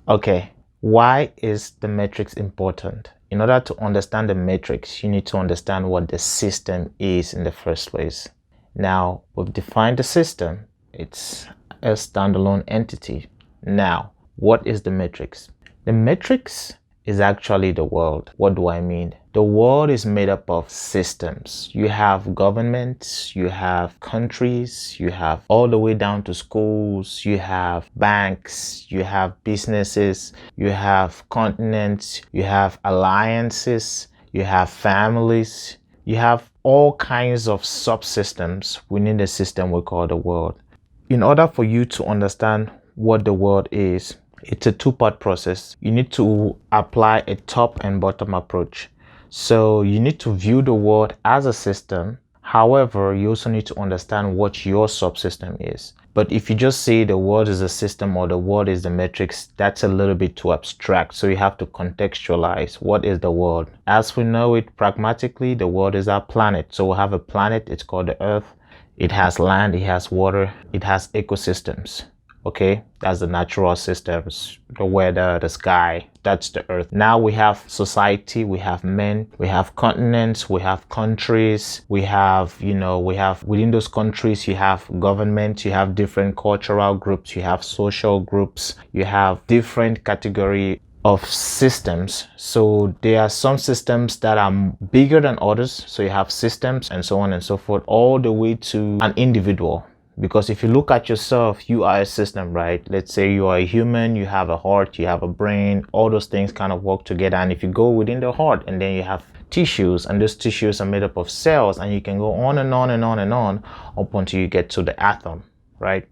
Okay, why is the matrix important? In order to understand the matrix, you need to understand what the system is in the first place. Now, we've defined the system. It's a standalone entity. Now, what is the matrix? The matrix is actually the world. What do I mean? The world is made up of systems. You have governments, you have countries, you have all the way down to schools, you have banks, you have businesses, you have continents, you have alliances, you have families, you have all kinds of subsystems within the system we call the world. In order for you to understand what the world is, it's a two-part process. You need to apply a top and bottom approach. So you need to view the world as a system. However, you also need to understand what your subsystem is. But if you just say the world is a system or the world is the matrix, that's a little bit too abstract. So you have to contextualize what is the world. As we know it pragmatically, the world is our planet. So we have a planet, it's called the Earth. It has land, it has water, it has ecosystems. Okay, that's the natural systems, the weather, the sky, that's the earth. Now we have society, we have men, we have continents, we have countries, we have within those countries, you have government, you have different cultural groups, you have social groups, you have different category of systems. So there are some systems that are bigger than others. So you have systems and so on and so forth, all the way to an individual. Because if you look at yourself, you are a system, right? Let's say you are a human, you have a heart, you have a brain, all those things kind of work together. And if you go within the heart, and then you have tissues, and those tissues are made up of cells, and you can go on and on and on and on up until you get to the atom, right?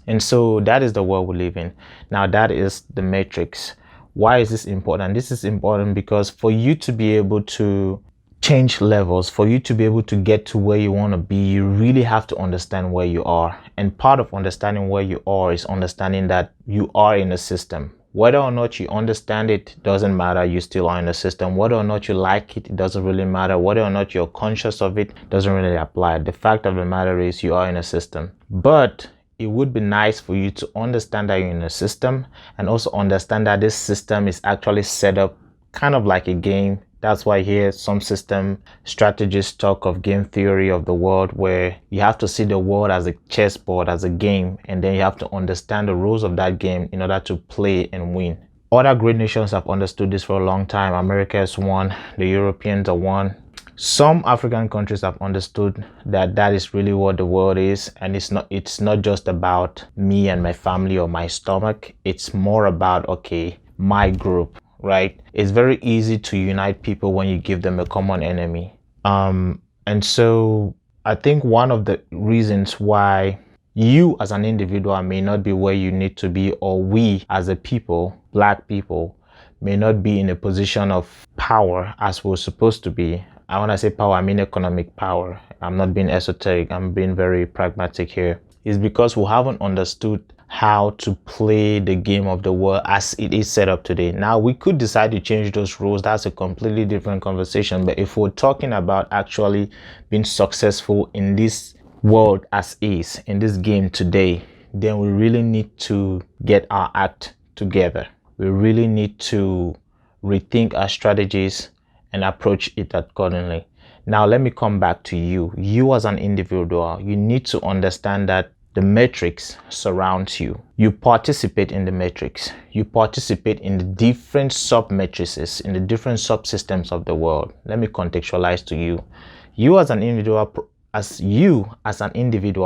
And so that is the world we live in. Now that is the matrix. Why is this important? This is important because for you to be able to change levels, for you to be able to get to where you want to be, you really have to understand where you are. And part of understanding where you are is understanding that you are in a system. Whether or not you understand it doesn't matter, you still are in a system. Whether or not you like it, it doesn't really matter. Whether or not you're conscious of it doesn't really apply. The fact of the matter is you are in a system. But it would be nice for you to understand that you're in a system, and also understand that this system is actually set up kind of like a game. That's why here some system strategists talk of game theory of the world, where you have to see the world as a chessboard, as a game, and then you have to understand the rules of that game in order to play and win. Other great nations have understood this for a long time. America is one, the Europeans are one. Some African countries have understood that that is really what the world is, and it's not just about me and my family or my stomach. It's more about, okay, my group, right? It's very easy to unite people when you give them a common enemy. And so I think one of the reasons why you as an individual may not be where you need to be, or we as a people, Black people, may not be in a position of power as we're supposed to be. And when I say power, I mean economic power. I'm not being esoteric, I'm being very pragmatic here. It's because we haven't understood how to play the game of the world as it is set up today. Now, we could decide to change those rules. That's a completely different conversation. But if we're talking about actually being successful in this world as is, in this game today, then we really need to get our act together. We really need to rethink our strategies and approach it accordingly. Now, let me come back to you. You as an individual, you need to understand that the matrix surrounds you. You participate in the matrix. You participate in the different sub-matrices, in the different subsystems of the world. Let me contextualize to you. You as an individual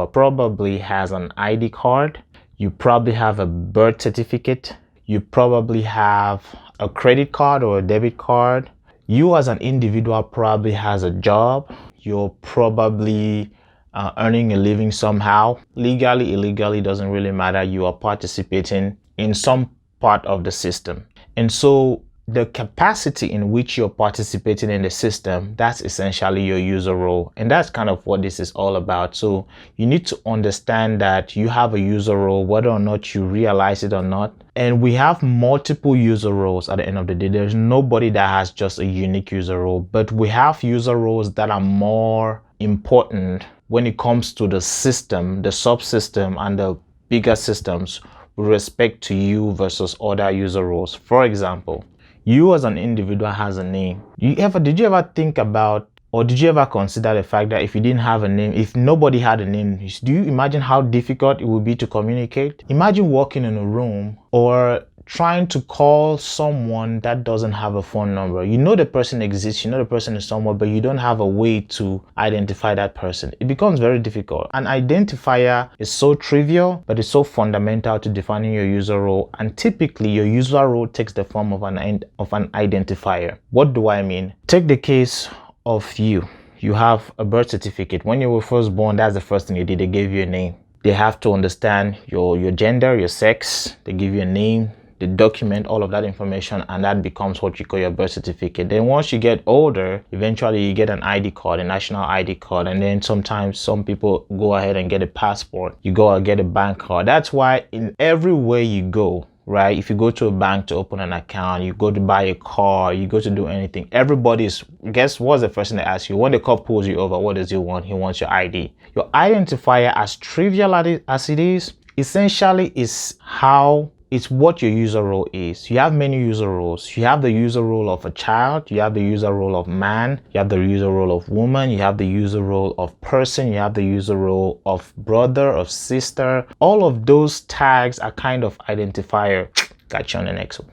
probably has an ID card. You probably have a birth certificate. You probably have a credit card or a debit card. You as an individual probably has a job. You're probably earning a living somehow. Legally, illegally, doesn't really matter. You are participating in some part of the system. And so the capacity in which you're participating in the system, that's essentially your user role. And that's kind of what this is all about. So you need to understand that you have a user role, whether or not you realize it or not. And we have multiple user roles at the end of the day. There's nobody that has just a unique user role, but we have user roles that are more important when it comes to the system, the subsystem, and the bigger systems with respect to you versus other user roles. For example, you as an individual has a name. Did you ever think about, or did you ever consider the fact that if you didn't have a name, if nobody had a name, do you imagine how difficult it would be to communicate? Imagine walking in a room or trying to call someone that doesn't have a phone number. You know the person exists, you know the person is somewhere, but you don't have a way to identify that person. It becomes very difficult. An identifier is so trivial, but it's so fundamental to defining your user role. And typically your user role takes the form of an identifier. What do I mean? Take the case of you. You have a birth certificate. When you were first born, that's the first thing you did. They gave you a name. They have to understand your gender, your sex. They give you a name. They document all of that information, and that becomes what you call your birth certificate. Then once you get older, eventually you get an ID card, a national ID card, and then sometimes some people go ahead and get a passport. You go and get a bank card. That's why in everywhere you go, right? If you go to a bank to open an account, you go to buy a car, you go to do anything, guess what's the first thing they ask you? When the cop pulls you over, what does he want? He wants your ID. Your identifier, as trivial as it is, essentially it's what your user role is. You have many user roles. You have the user role of a child, you have the user role of man, you have the user role of woman, you have the user role of person, you have the user role of brother, of sister. All of those tags are kind of identifier. Catch you on the next one.